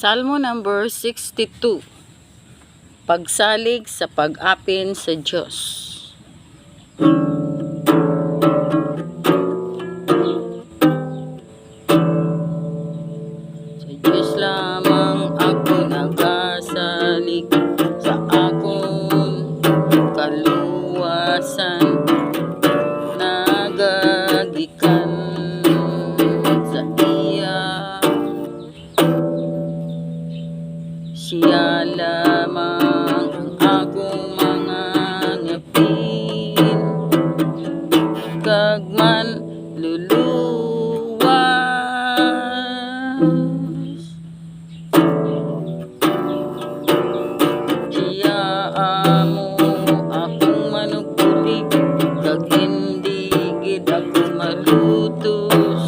Salmo number 62. Pagsalig sa pag-apin sa Diyos. Sa Diyos lamang ako nagasalig, sa akong kaluwasan nagagikan sa iya. Siya lamang ang akong mga ngapin, kagman luluwas. Siya amo akong manugbulig, kag hindi gid ako malutos.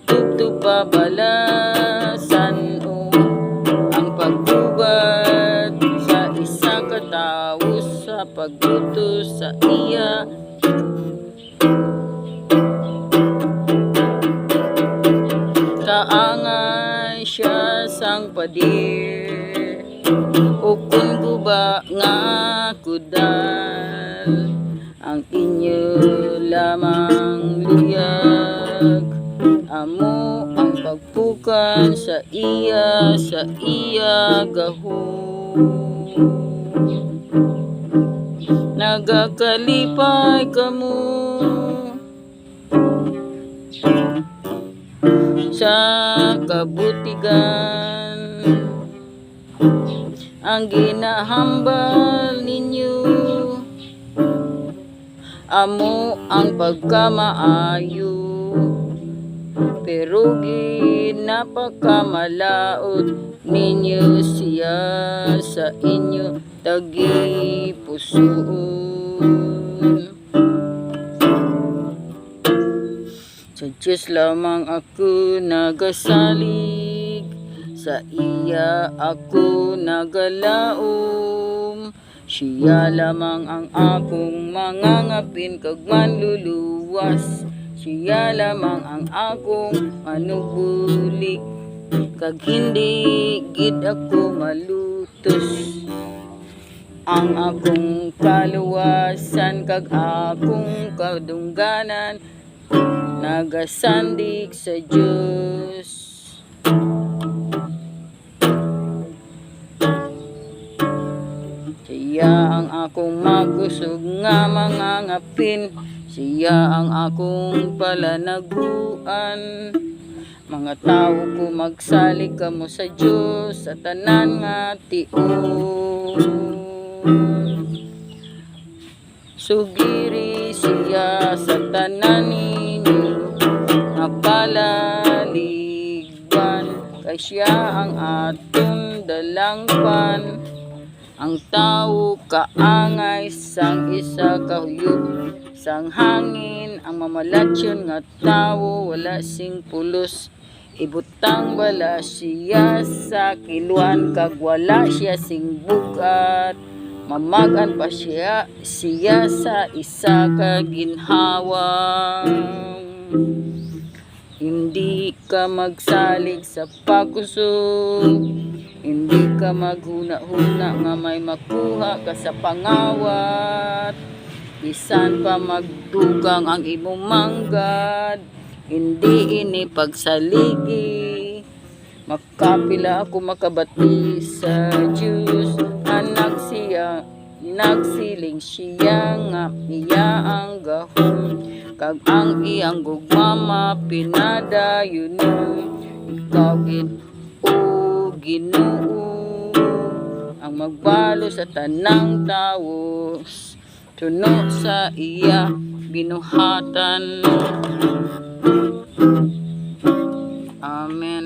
Tugtugpabalasan ang pagbubat sa isa ka tawo sa pagbutos sa iya. Kaangay siya sang padir, o kun guba nga kudal, ang inyo lamang luyag. Amo ang pagpukan sa iya gahom. Nagakalipay kamo sa kabutigan, ang ginahambal ninyo. Amo ang pagkamaayo, pero ginapakamalaot ninyo siya sa inyo tagipusoon. Sa Diyos lamang ako nagasalig, sa iya ako nagalaom. Siya lamang ang akong mga ngapin, kag manluluwas. Siya lamang ang akong manubulig, kag hindi gid ako malutos. Ang akong kaluwasan kag akong kadungganan nagasandig sa Diyos. Siya ang akong magusog nga mga ngapin, siya ang akong palanaguan. Mga tao ko magsalig kamo sa Diyos, sa tanan nga tion. Sugiri siya sa tanan ninyo nga palaligban, kay siya ang atong dalangpan. Ang tao kaangay sang isa kahuyop, sang hangin ang mamalatsyon nga tao wala sing pulos. Ibutang bala siya sa kiluan, kag wala siya sing bugat. Mamagan pa siya sa isa ka ginhawang. Hindi ka magsalig sa pagkusog, hindi ka maghuna-huna nga may makuha ka sa pangawat. Bisan pa magdugang ang imong manggad, hindi ini pagsaligi. Makapila ako makabati sa Diyos, anak siya, nagsiling siya nga iya ang gahom, kag ang iyang gugmama pinadayon. Ikaw gid o Ginoo ang magbalo sa tanang tawo, tuno sa iya binuhatan. Amen.